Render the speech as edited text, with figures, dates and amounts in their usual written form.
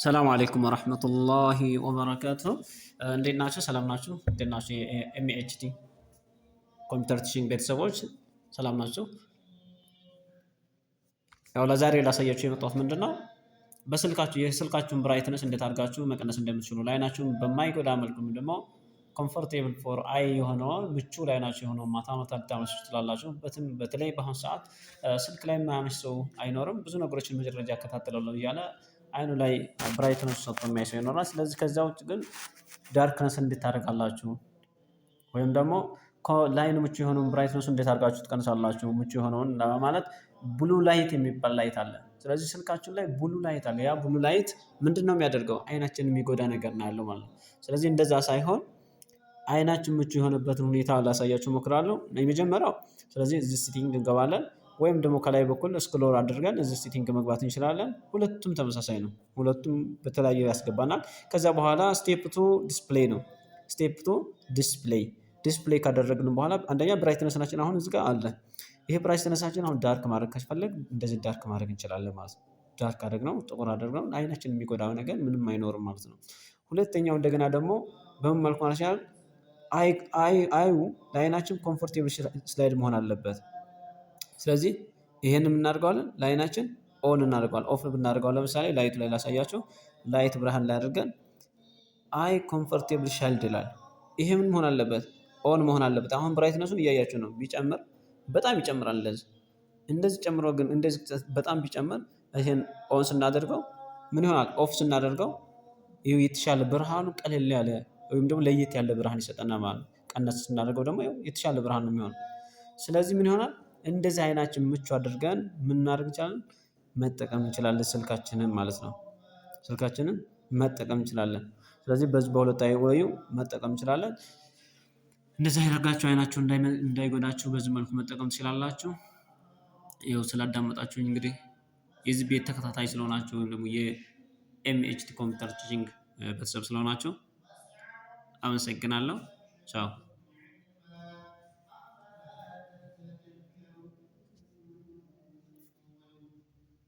ሰላም አለይኩም ወራህመቱላሂ ወበረካቱ። እንዴት ናችሁ? ሰላም ናችሁ? እንዴት ናችሁ? የኤምኤችቲ ኮምፒውተር ቲችንግ ቤተሰቦች ሰላም ናችሁ? ያው ለዛሬ ላሳያችሁ የመጣሁት ምንድን ነው በስልካችሁ የስልካችሁን ብራይትነስ እንዴት አድርጋችሁ መቀነስ እንደምትችሉ ለዓይናችሁን በማይጎዳ መልኩ ደግሞ ኮምፎርቴብል ፎር አይ የሆነውን ምቹ ለዓይናችሁ የሆነውን ማታ ማታ ልታመሹ ትችላላችሁ። በተለይ በአሁኑ ሰዓት ስልክ ላይ የማያመሽ ሰው አይኖርም። ብዙ ነገሮችን መረጃ እከታተላለሁ እያለ አይኑ ላይ ብራይትነስ ሰጥቶ የሚያይ ሰው ይኖራል። ስለዚህ ከዛ ውጭ ግን ዳርክነስ እንዴት ታደርጋላችሁ? ወይም ደግሞ ለአይን ምቹ የሆነውን ብራይትነሱ እንዴት አድርጋችሁ ትቀንሳላችሁ? ምቹ የሆነውን ለማለት ብሉ ላይት የሚባል ላይት አለ። ስለዚህ ስልካችን ላይ ብሉ ላይት አለ። ያ ብሉ ላይት ምንድን ነው የሚያደርገው? አይናችን የሚጎዳ ነገር ነው ያለው ማለት ነው። ስለዚህ እንደዛ ሳይሆን አይናችን ምቹ የሆነበትን ሁኔታ ላሳያችሁ እሞክራለሁ። የመጀመሪያው ስለዚህ እዚህ ሴቲንግ እንገባለን፣ ወይም ደግሞ ከላይ በኩል ስክሮል አድርገን እዚህ ሴቲንግ መግባት እንችላለን። ሁለቱም ተመሳሳይ ነው። ሁለቱም በተለያየ ያስገባናል። ከዛ በኋላ ስቴፕ ቱ ዲስፕሌይ ነው። ስቴፕ ቱ ዲስፕሌይ ካደረግን በኋላ አንደኛ ብራይትነሳችን አሁን እዚህ ጋር አለ። ይሄ ብራይትነሳችን አሁን ዳርክ ማድረግ ከፈለግ እንደዚህ ዳርክ ማድረግ እንችላለን ማለት ነው። ዳርክ አድርገነው ጥቁር አድርገነው አይናችን የሚጎዳው ነገር ምንም አይኖርም ማለት ነው። ሁለተኛው እንደገና ደግሞ በምን መልኩ ማለት ይችላል? አዩ ለአይናችን ኮምፎርቴብል ስላይድ መሆን አለበት። ስለዚህ ይሄን የምናደርገዋለን ለአይናችን ኦን እናደርገዋለን። ኦፍ ብናደርገው ለምሳሌ ላይቱ ላይ ላሳያችሁ። ላይት ብርሃን ላይ አድርገን አይ ኮምፎርቴብል ሻይልድ ይላል። ይሄ ምን መሆን አለበት? ኦን መሆን አለበት። አሁን ብራይትነሱን እያያችሁ ነው። ቢጨምር በጣም ይጨምራል። እንደዚህ ጨምሮ ግን እንደዚህ በጣም ቢጨምር ይሄን ኦን ስናደርገው ምን ይሆናል? ኦፍ ስናደርገው ይሄ የተሻለ ብርሃኑ ቀለል ያለ ወይም ደግሞ ለየት ያለ ብርሃን ይሰጠናል ማለት ነው። ቀነስ ስናደርገው ደግሞ የተሻለ ብርሃን ነው የሚሆነው። ስለዚህ ምን ይሆናል? እንደዚህ አይናችን ምቹ አድርገን ምን እናደርግ እንችላለን? መጠቀም እንችላለን ስልካችንን ማለት ነው። ስልካችንን መጠቀም እንችላለን። ስለዚህ በዚህ በሁለት ወይ መጠቀም እንችላለን። እንደዚህ ያደርጋችሁ አይናችሁ እንዳይጎዳችሁ በዚህ መልኩ መጠቀም ትችላላችሁ። ይኸው ስላዳመጣችሁኝ እንግዲህ የዚህ ቤት ተከታታይ ስለሆናችሁ ወይም ደግሞ የኤምኤችቲ ኮምፒውተር ቲችንግ ቤተሰብ ስለሆናችሁ አመሰግናለሁ። ቻው